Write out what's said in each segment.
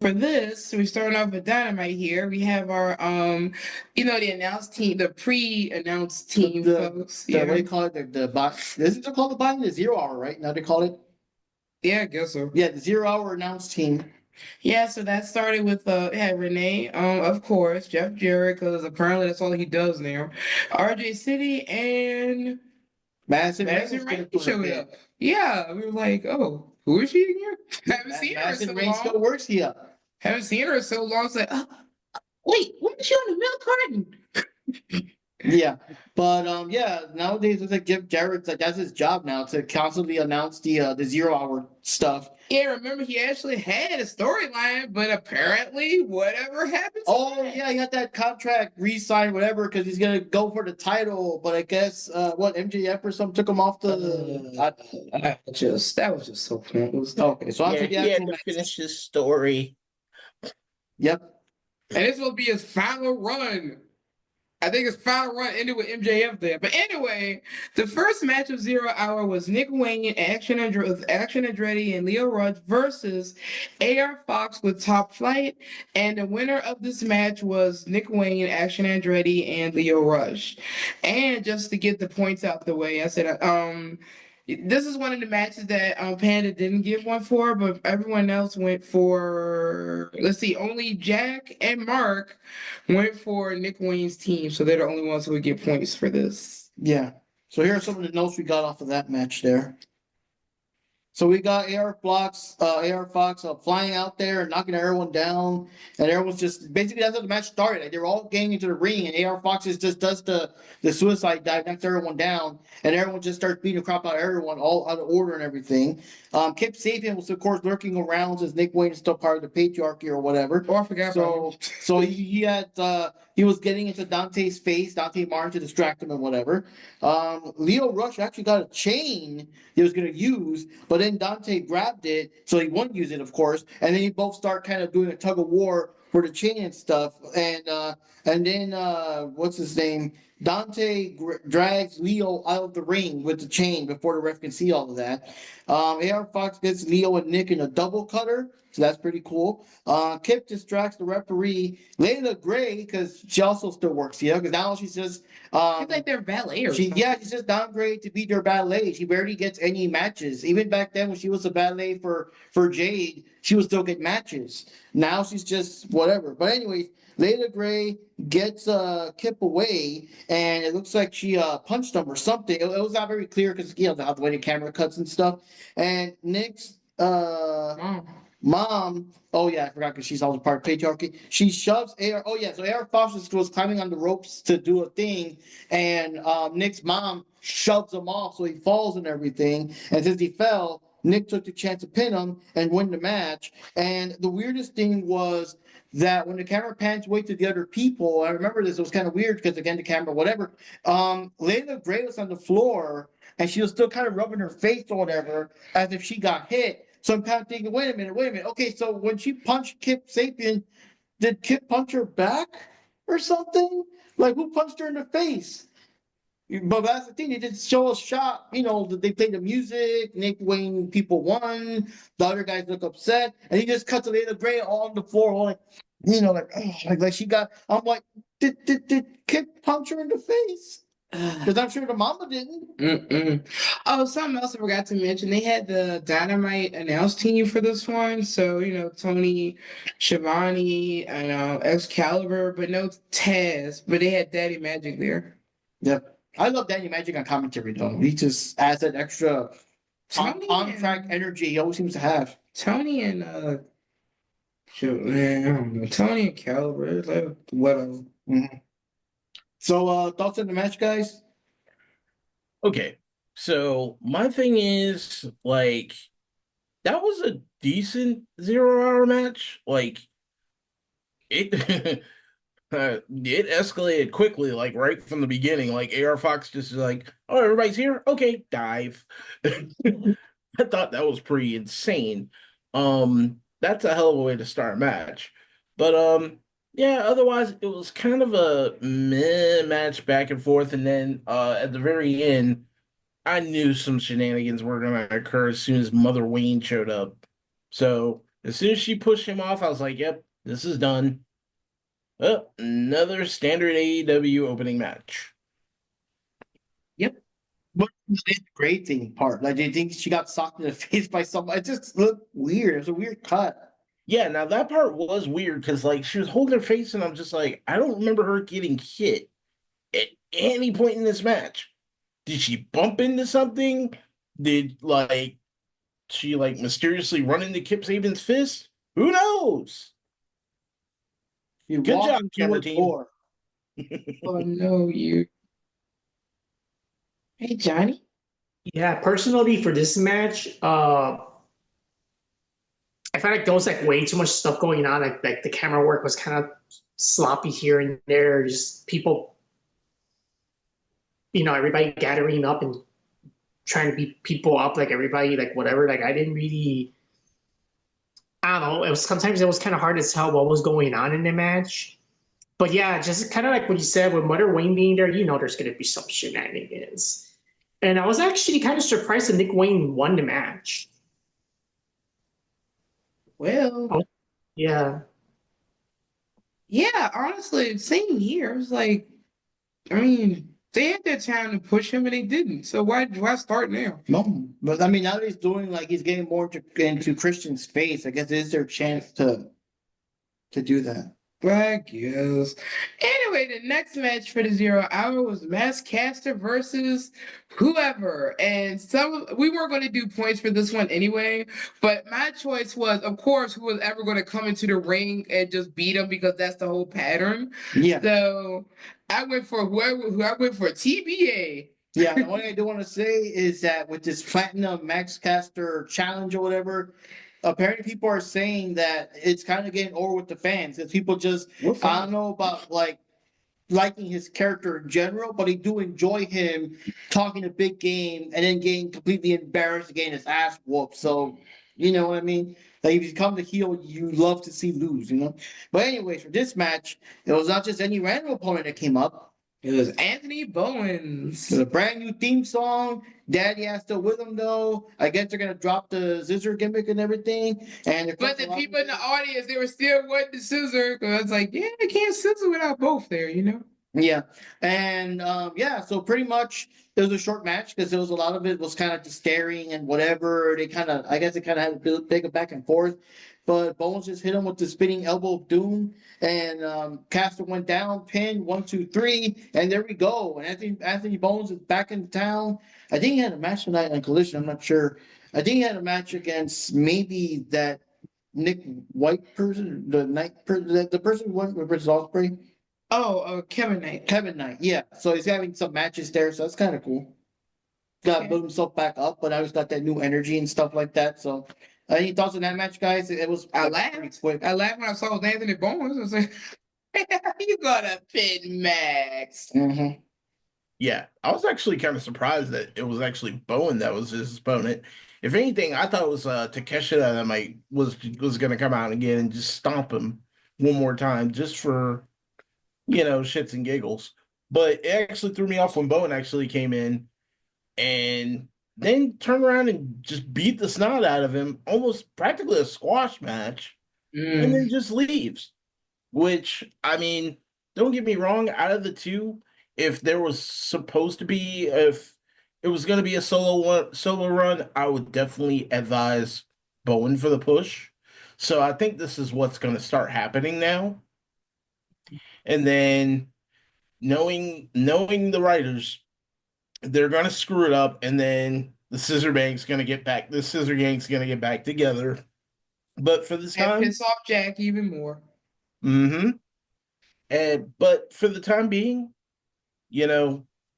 for this, we starting off with Dynamite here. We have our the announced team, the pre-announced team folks. What do you call it? The bot. Isn't it called the bot? The 0 hour, right? Now they call it. Yeah, I guess so. Yeah, the 0 hour announced team. Yeah, so that started with had Renee, of course, Jeff Jarrett, because apparently that's all he does now. RJ City and Madison Rain showed up. Yeah, we were like, oh, who is she again? Haven't seen her in so Rain long. still works here. Haven't seen her in so long. It's like, oh, wait, when is she on the milk carton? Yeah, but nowadays it's like Jeff Jarrett's like that's his job now to constantly announce the 0 hour stuff. Yeah, remember he actually had a storyline, but apparently whatever happened. Oh yeah, he got that contract re-signed, whatever, because he's gonna go for the title. But I guess MJF or something took him off the. That was just so pointless. Okay, so he had to finish his story. Yep. And this will be his final run. I think his final run ended with MJF there. But anyway, the first match of 0 Hour was Nick Wayne, Action Andretti, and Leo Rush versus AR Fox with Top Flight. And the winner of this match was Nick Wayne, Action Andretti, and Leo Rush. And just to get the points out the way, I said, this is one of the matches that Panda didn't give one for, but everyone else went for, let's see, only Jack and Mark went for Nick Wayne's team, so they're the only ones who would get points for this. Yeah. So here are some of the notes we got off of that match there. So we got AR Fox flying out there and knocking everyone down, and everyone's just basically that's how the match started. Like they were all getting into the ring, and AR Fox just does the suicide dive, knocks everyone down, and everyone just starts beating the crap out of everyone, all out of order and everything. Kip Sabian was of course lurking around since Nick Wayne is still part of the patriarchy or whatever. Oh, I forgot. So he was getting into Dante's face, Dante Martin, to distract him and whatever. Leo Rush actually got a chain he was going to use, but then Dante grabbed it, so he wouldn't use it, of course. And then they both start kind of doing a tug of war for the chain and stuff. And then what's his name? Dante drags Leo out of the ring with the chain before the ref can see all of that. AR Fox gets Leo and Nick in a double cutter, so that's pretty cool. Kip distracts the referee. Layla Gray, because she also still works here, because now she's just she's like their valet or something. Yeah, she's just downgraded to be their valet. She barely gets any matches. Even back then when she was a valet for Jade, she would still get matches. Now she's just whatever. But anyways, Layla Gray gets Kip away, and it looks like she punched him or something. It was not very clear because the way the camera cuts and stuff. And Nick's mom, oh yeah, I forgot because she's also part of patriarchy. She shoves AR. Oh yeah, so AR Fox was climbing on the ropes to do a thing, and Nick's mom shoves him off, so he falls and everything. And since he fell, Nick took the chance to pin him and win the match. And the weirdest thing was that when the camera pans away to the other people, I remember this, it was kind of weird because again, the camera, whatever, Layla Gray was on the floor and she was still kind of rubbing her face or whatever as if she got hit. So I'm kind of thinking, wait a minute. Okay, so when she punched Kip Sabian, did Kip punch her back or something? Like who punched her in the face? But that's the thing, they did show a shot, they played the music, Nick Wayne people won, the other guys look upset, and he just cuts a Layla Gray on the floor, like she got, I'm like, did Kip punch her in the face? Because I'm sure the mama didn't. Oh, something else I forgot to mention. They had the Dynamite announce team for this one. So, Tony Schiavone and Excalibur, but no Taz. But they had Daddy Magic there. Yep. I love Danny Magic on commentary though. He just adds that extra on-track energy he always seems to have. Tony and Tony and Caliber, like whatever. Mm-hmm. So thoughts on the match, guys? Okay. So my thing is like that was a decent 0 hour match. Like it it escalated quickly, like right from the beginning. Like AR Fox just is like, oh, everybody's here? Okay, dive. I thought that was pretty insane. That's a hell of a way to start a match. But yeah, otherwise it was kind of a meh match back and forth, and then at the very end, I knew some shenanigans were gonna occur as soon as Mother Wayne showed up. So As soon as she pushed him off, I was like, "Yep, this is done." Oh, another standard AEW opening match. Yep. But the great thing part, like, do you think she got socked in the face by somebody? It just looked weird. It was a weird cut. Yeah, now that part was weird because like she was holding her face, and I'm just like, I don't remember her getting hit at any point in this match. Did she bump into something? Did like she like mysteriously run into Kip Sabian's fist? Who knows? You Good walked job, into camera a team. door. Oh no, you. Hey, Johnny. Yeah, personally for this match, I felt like there was like way too much stuff going on. Like the camera work was kind of sloppy here and there. Just people, everybody gathering up and trying to beat people up, like everybody, like whatever. Like I didn't really, I don't know. Sometimes it was kind of hard to tell what was going on in the match. But yeah, just kind of like what you said with Mother Wayne being there, there's going to be some shenanigans. And I was actually kind of surprised that Nick Wayne won the match. Well, Yeah. yeah, honestly, same here. It's like, I mean, they had their time to push him and they didn't. So why start now? No, but I mean, now that he's doing like he's getting more into Christian's face, I guess it is their chance to do that. I guess. Anyway, the next match for the 0 Hour was Maskcaster versus whoever. And we weren't going to do points for this one anyway, but my choice was, of course, who was ever going to come into the ring and just beat him because that's the whole pattern. Yeah. So I went for I went for TBA. Yeah, the only thing I do want to say is that with this Platinum Maxcaster challenge or whatever, apparently people are saying that it's kind of getting over with the fans. Because people just, I don't know about like liking his character in general, but they do enjoy him talking a big game and then getting completely embarrassed, getting his ass whooped. So, you know what I mean? Like if you come to heel, you love to see lose, you know? But anyways, for this match, it was not just any random opponent that came up. It was Anthony Bowens. It's a brand new theme song. Daddy has still with him though. I guess they're gonna drop the scissor gimmick and everything. And But the people in the audience, they were still wanting the scissor because it's like, yeah, they can't scissor without both there, you know? Yeah. And yeah, so pretty much it was a short match because there was a lot of it was kind of just staring and whatever. I guess they kind of had to take it back and forth. But Bones just hit him with the spinning elbow of doom, and Caster went down, pinned 1, 2, 3, and there we go. And Anthony Bones is back in town. I think he had a match tonight on Collision. I'm not sure. I think he had a match against maybe that Nick White person, the person who went versus Ospreay. Oh, Kevin Knight. Kevin Knight, yeah. So he's having some matches there, so that's kind of cool. Got to build himself back up, but now he's got that new energy and stuff like that. So, any thoughts on that match, guys? It was I pretty laughed. quick. I laughed when I saw it was Anthony Bowens. I was like, you gonna pin Max. Mm-hmm. Yeah, I was actually kind of surprised that it was actually Bowen that was his opponent. If anything, I thought it was Takeshita that was going to come out again and just stomp him one more time just for shits and giggles. But it actually threw me off when Bowen actually came in and then turned around and just beat the snot out of him, almost practically a squash match, and then just leaves. Which, I mean, don't get me wrong, out of the two, if it was going to be a solo run, I would definitely advise Bowen for the push. So I think this is what's going to start happening now. And then knowing the writers, they're going to screw it up, and then the Scissor Gang's going to get back together. But for this time, and piss off Jack even more. Mm-hmm. But for the time being,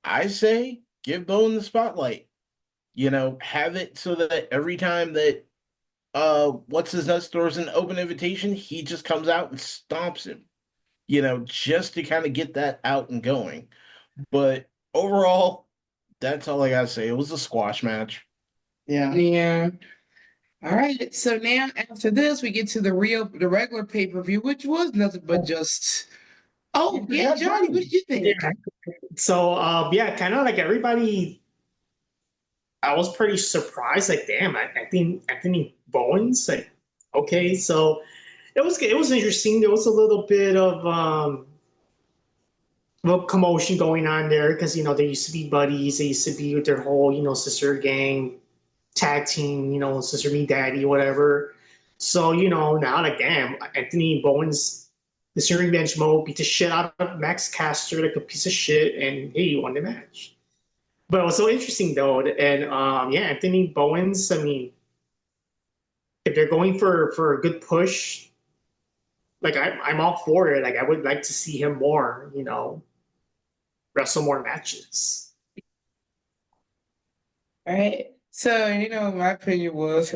I say give Bowen the spotlight. Have it so that every time that what's his nuts throws an open invitation, he just comes out and stomps him. Just to kind of get that out and going. But overall, that's all I gotta say. It was a squash match. Yeah. Yeah. All right. So now after this, we get to the regular pay-per-view, which was nothing but just. Oh, yeah, Johnny, what did you think? Yeah. So kind of like everybody, I was pretty surprised. Like, damn, I think Anthony Bowens, like, Okay, so it was interesting. There was a little bit of commotion going on there because they used to be buddies. They used to be with their whole sister gang tag team. Sister me daddy whatever. So now like damn, Anthony Bowen's the revenge mode beat the shit out of Max Caster like a piece of shit, and hey, you won the match. But what's so interesting though, and yeah, Anthony Bowens. I mean, if they're going for a good push, like I'm all for it. Like I would like to see him more. Wrestle more matches. Right. So, my opinion was